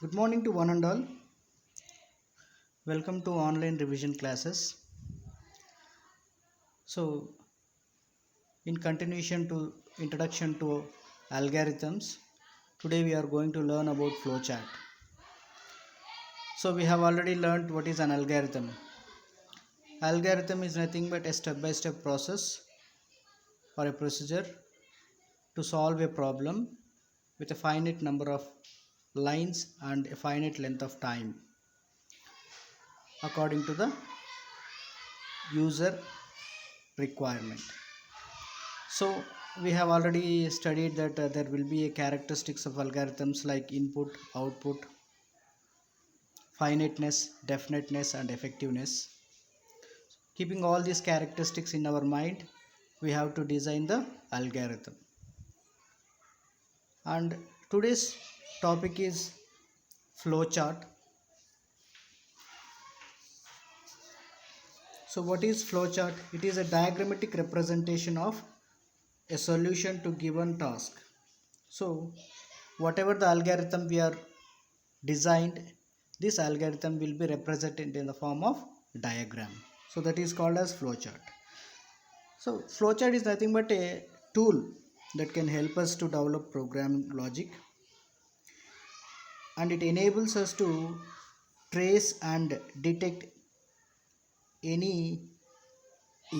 Good morning to one and all. Welcome to online revision classes. So, in continuation to introduction to algorithms, today we are going to learn about flowchart. So, we have already learned what is an algorithm. Algorithm is nothing but a step-by-step process or a procedure to solve a problem with a finite number of lines and a finite length of time according to the user requirement. So we have already studied that there will be a characteristics of algorithms like input, output, finiteness, definiteness and effectiveness. Keeping all these characteristics in our mind, we have to design the algorithm. And today's topic is flowchart. So what is flowchart? It is a diagrammatic representation of a solution to given task. So whatever the algorithm we are designed, this algorithm will be represented in the form of diagram. So that is called as flowchart. So flowchart is nothing but a tool that can help us to develop programming logic, and it enables us to trace and detect any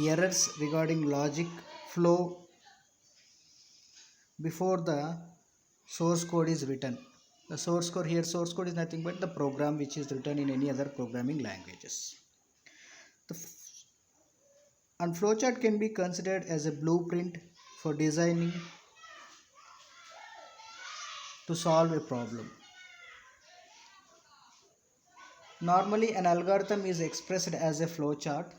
errors regarding logic flow before the source code is written. The source code is nothing but the program which is written in any other programming languages. And flowchart can be considered as a blueprint for designing to solve a problem. Normally an algorithm is expressed as a flowchart,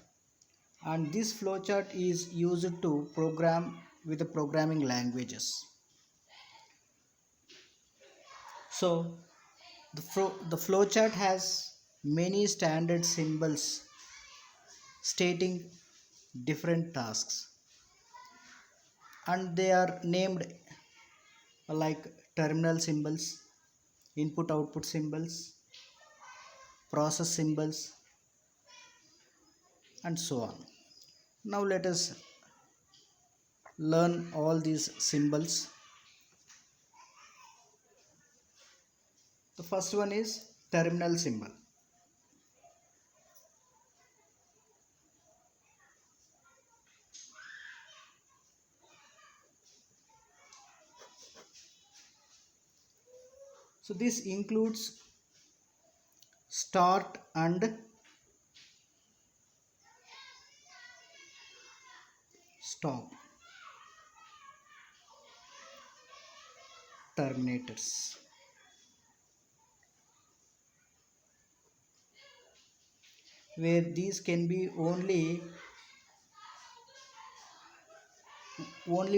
and this flowchart is used to program with the programming languages. So the flowchart has many standard symbols stating different tasks, and they are named like terminal symbols, input output symbols, process symbols and so on. Now let us learn all these symbols. The first one is terminal symbol. So this includes start and stop terminators. Where these can be only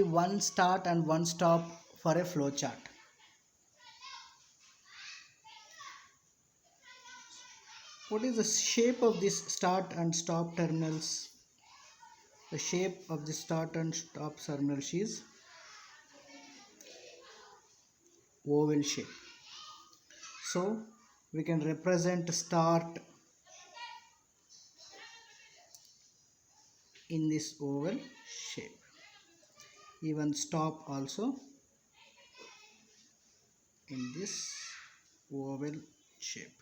one start and one stop for a flowchart. What is the shape of this start and stop terminals? The shape of the start and stop terminals is oval shape. So we can represent start in this oval shape. Even stop also in this oval shape.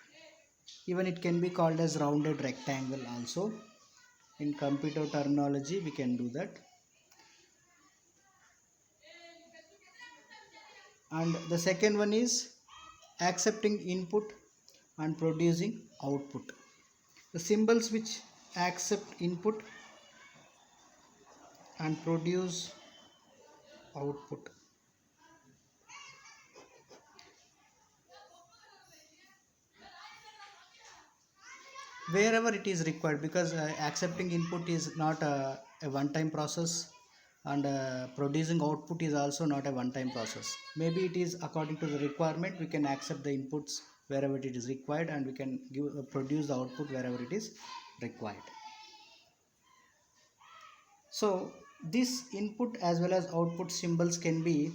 Even it can be called as rounded rectangle also. In computer terminology we can do that. And the second one is accepting input and producing output. The symbols which accept input and produce output. Wherever it is required, because accepting input is not a one-time process, and producing output is also not a one-time process. Maybe it is according to the requirement. We can accept the inputs wherever it is required, and we can produce the output wherever it is required. So this input as well as output symbols can be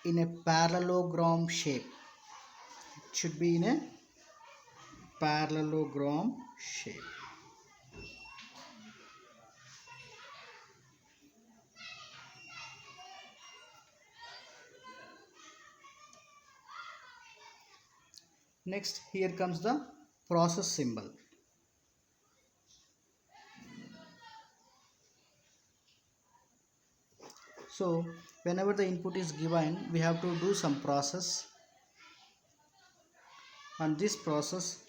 in a parallelogram shape. It should be in a parallelogram shape. Next, here comes the process symbol. So whenever the input is given, we have to do some process, and this process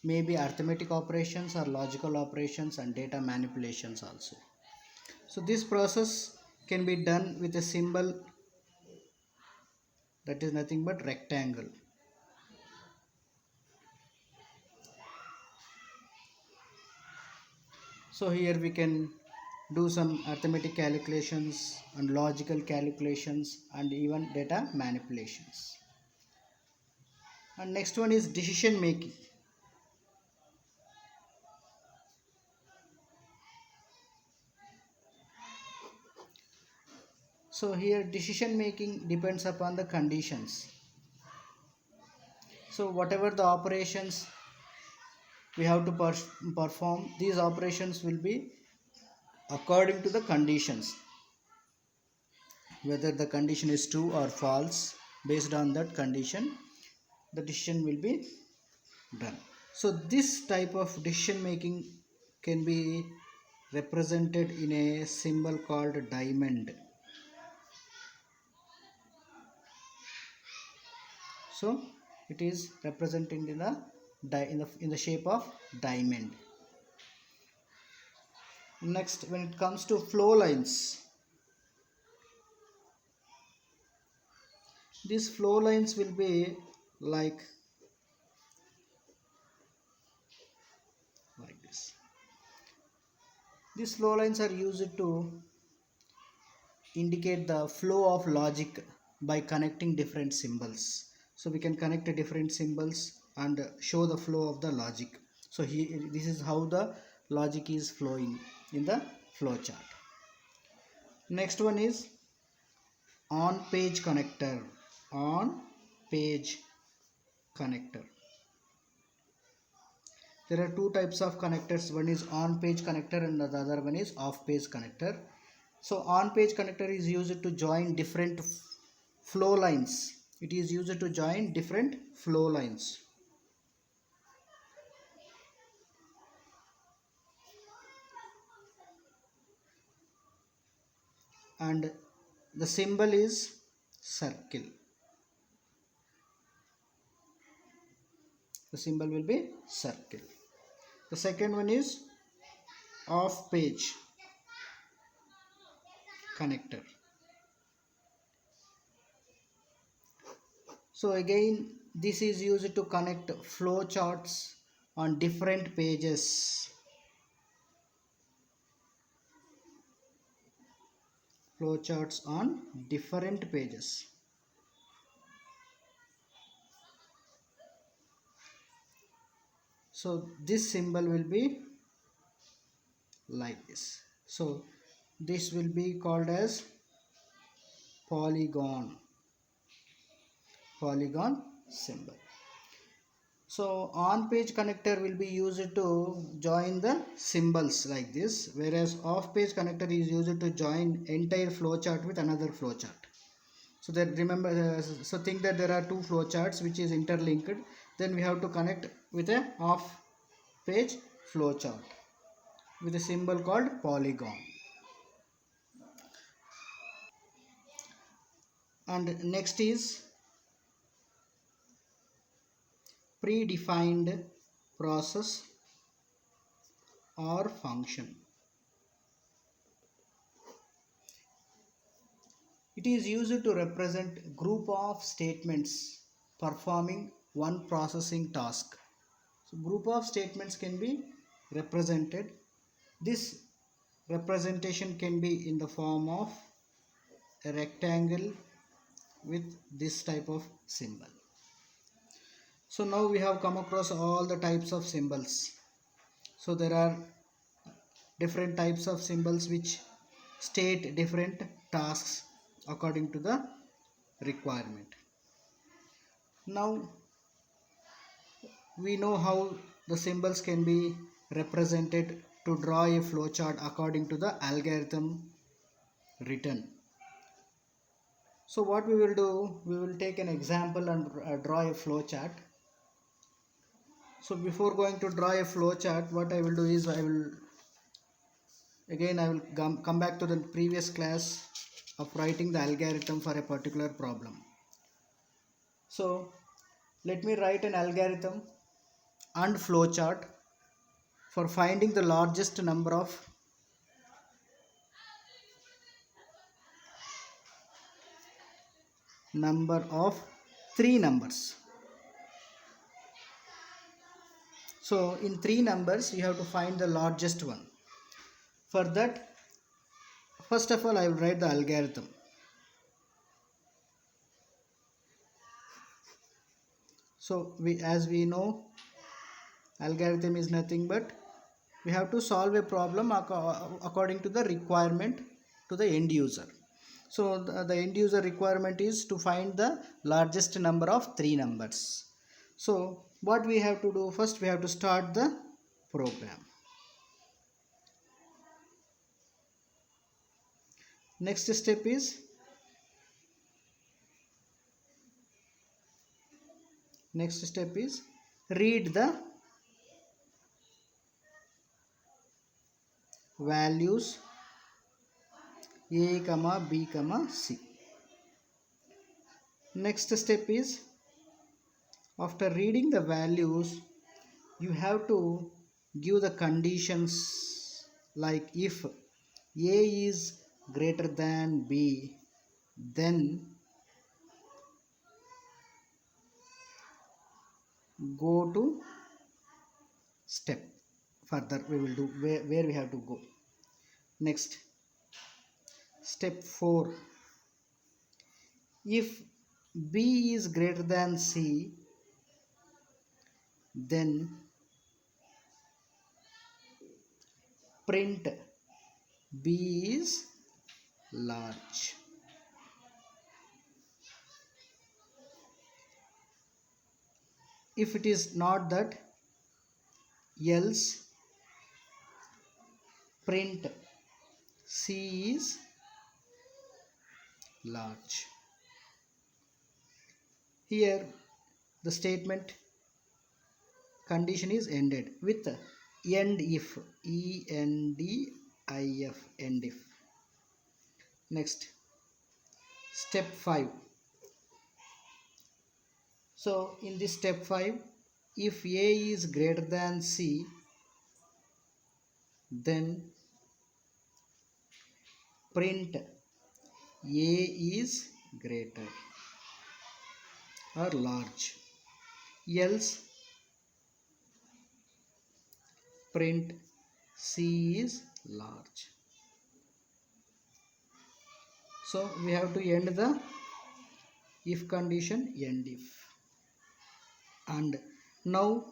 may be arithmetic operations or logical operations and data manipulations also. So this process can be done with a symbol that is nothing but rectangle. So here we can do some arithmetic calculations and logical calculations and even data manipulations. And next one is decision making. So here decision making depends upon the conditions. So whatever the operations we have to perform, these operations will be according to the conditions. Whether the condition is true or false, based on that condition, the decision will be done. So this type of decision making can be represented in a symbol called diamond. So it is represented in the shape of diamond. Next, when it comes to flow lines, these flow lines will be like this. These flow lines are used to indicate the flow of logic by connecting different symbols. So we can connect different symbols and show the flow of the logic. So here, this is how the logic is flowing in the flow chart. Next one is on page connector. On page connector. There are two types of connectors. One is on page connector and the other one is off page connector. So on page connector is used to join different flow lines. It is used to join different flow lines. And the symbol is circle. The symbol will be circle. The second one is off page connector. So again, this is used to connect flow charts on different pages. Flow charts on different pages. So this symbol will be like this. So this will be called as polygon symbol. So on page connector will be used to join the symbols like this, whereas off page connector is used to join entire flow chart with another flow chart. So that remember, so think that there are two flow charts which is interlinked, then we have to connect with a off page flow chart with a symbol called polygon. And next is predefined process or function. It is used to represent group of statements performing one processing task. So group of statements can be represented. This representation can be in the form of a rectangle with this type of symbol. So now we have come across all the types of symbols. So there are different types of symbols which state different tasks according to the requirement. Now we know how the symbols can be represented to draw a flowchart according to the algorithm written. So what we will do, we will take an example and draw a flowchart. So before going to draw a flowchart, what I will do is I will come back to the previous class of writing the algorithm for a particular problem. So let me write an algorithm and flowchart for finding the largest number of three numbers. So in three numbers you have to find the largest one. For that, first of all I will write the algorithm. So as we know, algorithm is nothing but we have to solve a problem according to the requirement to the end user. So the end user requirement is to find the largest number of three numbers. So what we have to do, first we have to start the program. Next step is read the values a comma b comma c. Next step is, after reading the values, you have to give the conditions, like if a is greater than b, then go to step further. We will do where we have to go. Next, step 4, if b is greater than c, then print b is large. If it is not that, else print c is large. Here the statement condition is ended with end if, ENDIF, end if. Next, step 5. So in this step 5, if a is greater than c, then print a is greater or large, else print c is large. So we have to end the if condition, end if. And now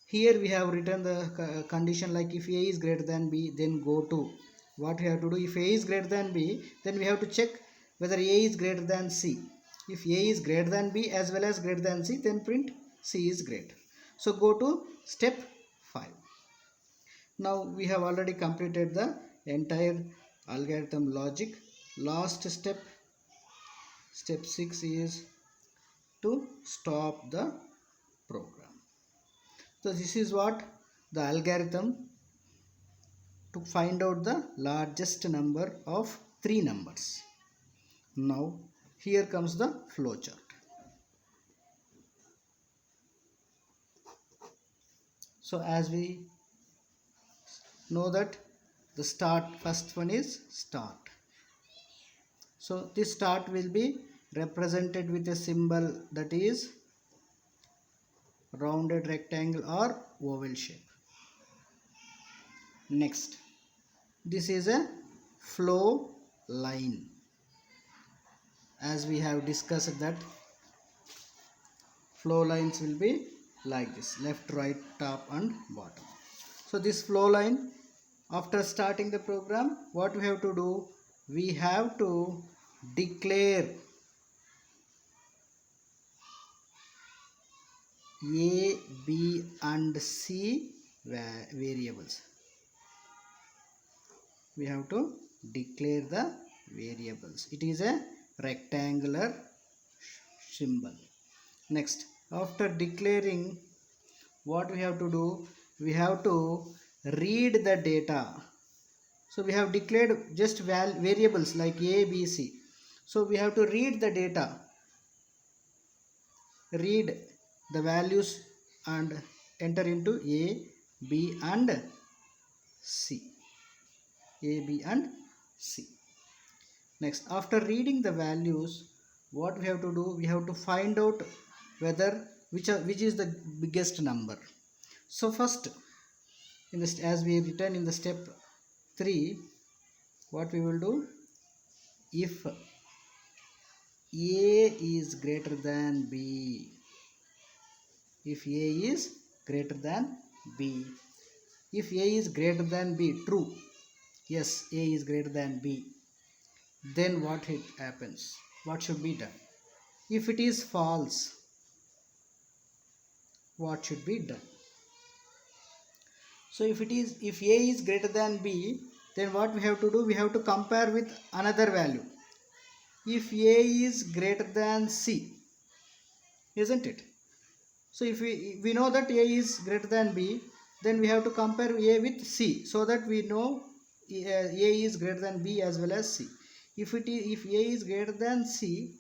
here we have written the condition, like if a is greater than b, then go to, what we have to do, if a is greater than b, then we have to check whether a is greater than c. If a is greater than b as well as greater than c, then print c is greater. So go to step 5. Now we have already completed the entire algorithm logic. Last step, step 6, is to stop the program. So this is what the algorithm to find out the largest number of three numbers. Now here comes the flowchart. So as we know that the first one is start. So this start will be represented with a symbol that is rounded rectangle or oval shape. Next, this is a flow line. As we have discussed that flow lines will be like this, left, right, top and bottom. So this flow line, after starting the program, what we have to do, we have to declare A, B and C variables. We have to declare the variables. It is a rectangular symbol. Next, after declaring, what we have to do? We have to read the data. So we have declared just variables like A, B, C. So we have to read the data, read the values and enter into A, B and C. A, B and C. Next, after reading the values, what we have to do? We have to find out whether which is the biggest number. So first, in this, as we written in the step 3, what we will do? If A is greater than B, if A is greater than B, if A is greater than B, true, yes, A is greater than B, then what happens? What should be done? If it is false, what should be done? So if A is greater than B, then what we have to do? We have to compare with another value. If A is greater than C, isn't it? So if we know that A is greater than B, then we have to compare A with C, so that we know A is greater than B as well as C. If A is greater than C,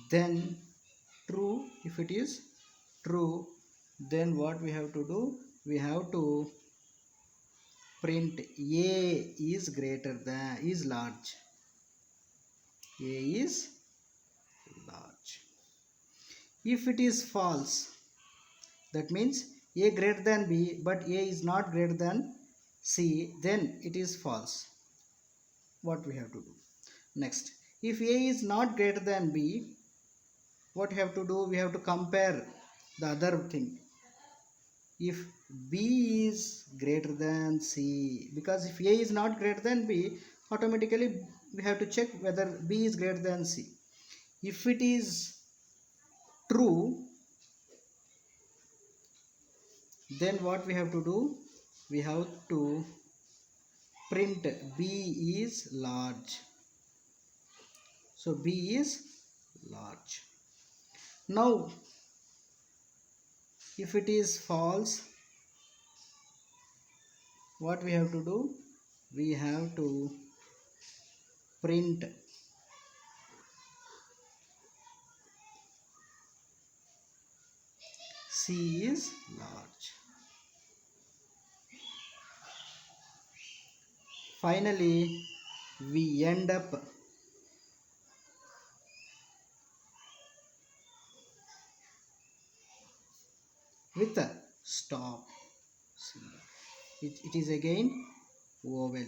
then true. If it is true, then what we have to do? We have to print A is large. A is large. If it is false, that means A greater than B but A is not greater than C, then it is false. What we have to do? Next, if A is not greater than B, what we have to do? We have to compare the other thing. If B is greater than C, because if A is not greater than B, automatically we have to check whether B is greater than C. If it is true, then what we have to do? We have to print B is large. So B is large. Now if it is false, what we have to do? We have to print C is large. Finally, we end up with a stop symbol. It is again oval.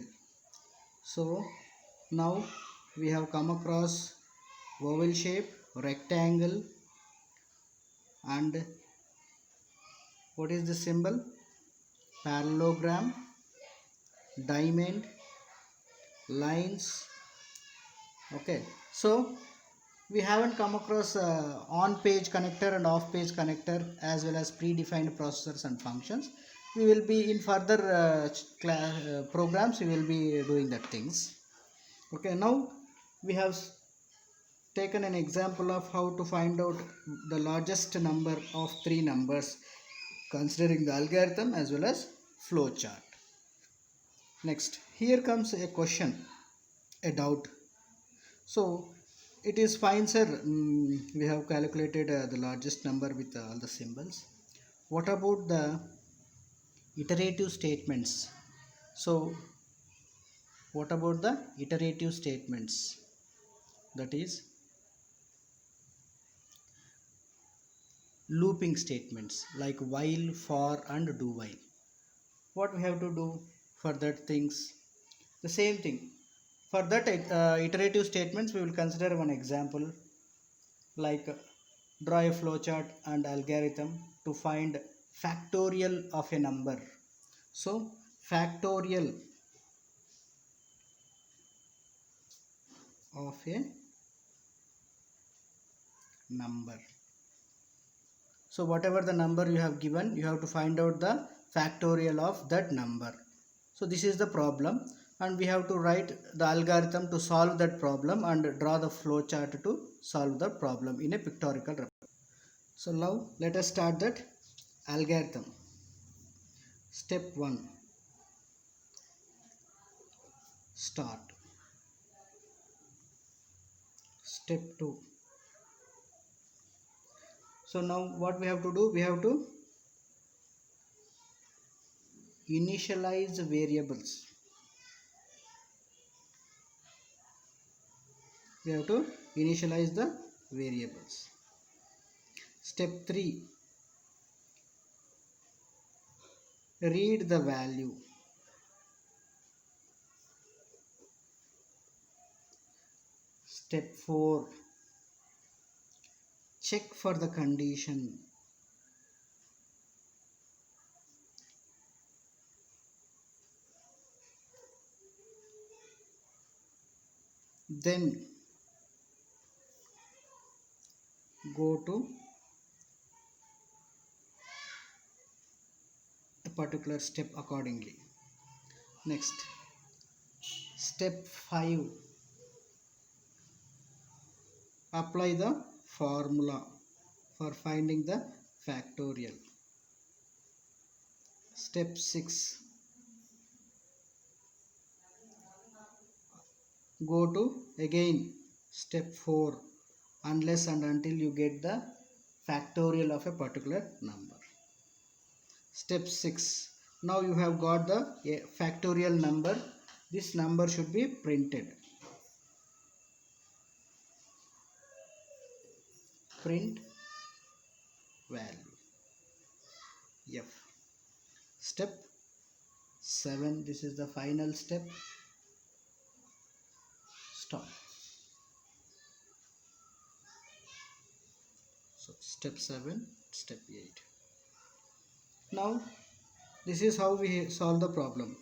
So now we have come across oval shape, rectangle, and what is the symbol? Parallelogram, diamond, lines. Okay, so we haven't come across on page connector and off page connector as well as predefined processors and functions. We will be in further programs, we will be doing that things. Okay, now we have taken an example of how to find out the largest number of 3 numbers considering the algorithm as well as flowchart. Next, here comes a question, a doubt. So it is fine, sir. We have calculated the largest number with all the symbols. What about the iterative statements? So what about the iterative statements? That is looping statements like while, for and do while. What we have to do for that things? The same thing. For that iterative statements, we will consider one example like draw a flowchart and algorithm to find factorial of a number. So factorial of a number. So whatever the number you have given, you have to find out the factorial of that number. So this is the problem, and we have to write the algorithm to solve that problem and draw the flow chart to solve the problem in a pictorial representation. So now let us start that algorithm. Step 1, start. Step 2. So now what we have to do, we have to initialize variables. We have to initialize the variables. Step 3, read the value. Step 4, check for the condition. Then go to a particular step accordingly. Next, step 5, apply the formula for finding the factorial. Step 6, go to again step 4 unless and until you get the factorial of a particular number. Step 6, now you have got the factorial number. This number should be printed. Print value f. Step 7, this is the final step. Stop. So step 7, step 8. Now this is how we solve the problem.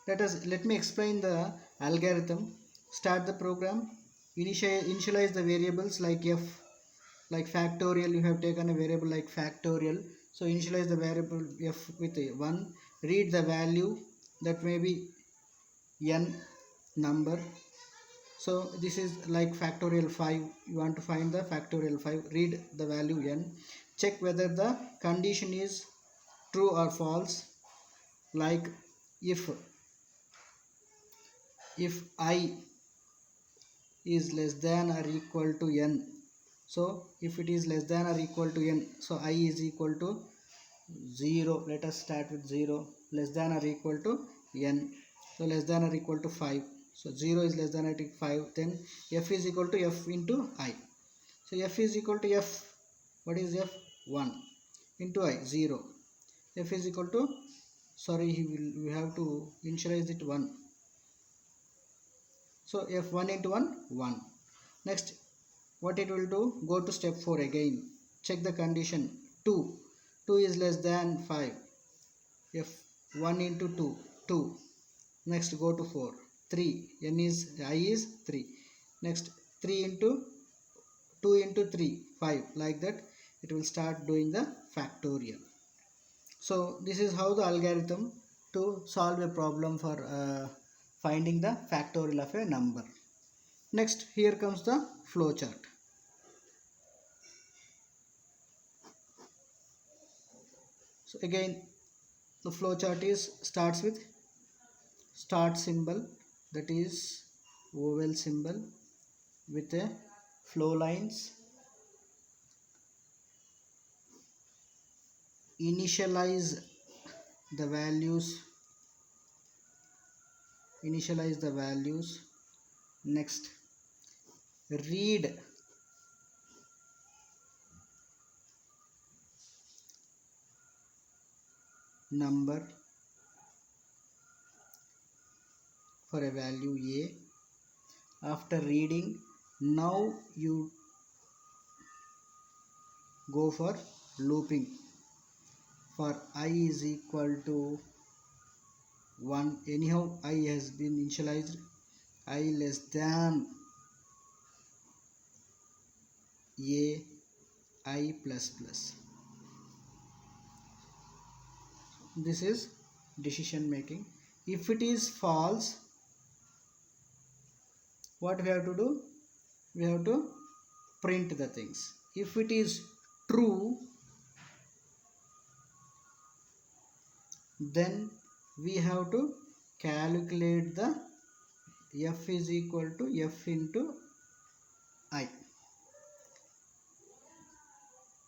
Let me explain the algorithm. Start the program. Initialize the variables like f, like factorial. You have taken a variable like factorial, so initialize the variable f with a 1. Read the value, that may be n number. So this is like factorial 5. You want to find the factorial 5. Read the value n. Check whether the condition is true or false, like if I is less than or equal to n. So if it is less than or equal to n, so I is equal to 0. Let us start with 0. Less than or equal to n, so less than or equal to 5. So 0 is less than or equal to 5. Then f is equal to f into I. So f is equal to f. What is f? 1 into I, 0. F is equal to, we have to initialize it 1. So f1 into 1, 1. Next, what it will do? Go to step 4 again. Check the condition 2. 2 is less than 5. F1 into 2, 2. Next, go to 4. 3. I is 3. Next, 3 into 2 into 3, 5. Like that, it will start doing the factorial. So this is how the algorithm to solve a problem for finding the factorial of a number. Next, here comes the flow chart. So again, the flow chart starts with start symbol, that is oval symbol with a flow lines. Initialize the values. Next, read number for a value a. After reading, now you go for looping. For I is equal to 1, anyhow I has been initialized. I less than ai plus plus. This is decision making. If it is false, what we have to do? We have to print the things. If it is true, then we have to calculate the f is equal to f into I.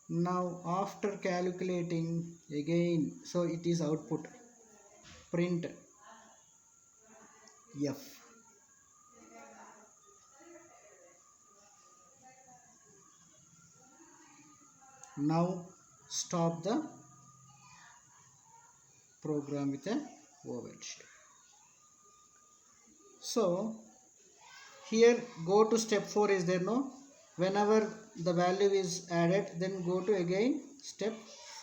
Now after calculating again, so it is output, print f. Now stop the program with a override. So here go to step 4 is there, no? Whenever the value is added, then go to again step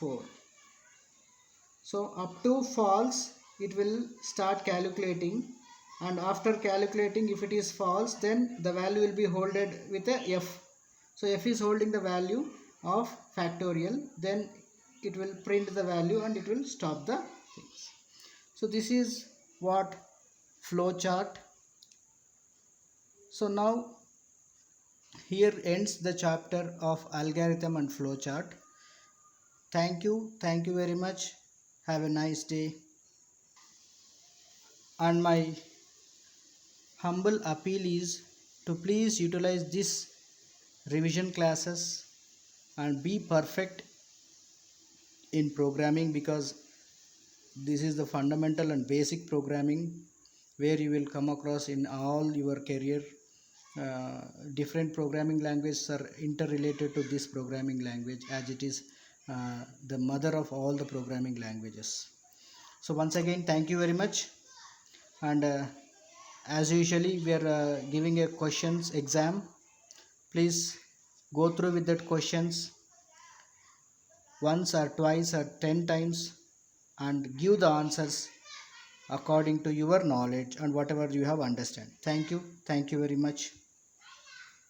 4. So up to false it will start calculating, and after calculating if it is false, then the value will be holded with a f. So f is holding the value of factorial, then it will print the value and it will stop the things. So this is what flowchart. So now here ends the chapter of algorithm and flowchart. Thank you very much. Have a nice day. And my humble appeal is to please utilize this revision classes and be perfect in programming, because this is the fundamental and basic programming where you will come across in all your career. Different programming languages are interrelated to this programming language, as it is the mother of all the programming languages. So once again, thank you very much. And as usually we are giving a questions exam. Please go through with that questions once or twice or 10 times and give the answers according to your knowledge and whatever you have understand. Thank you very much.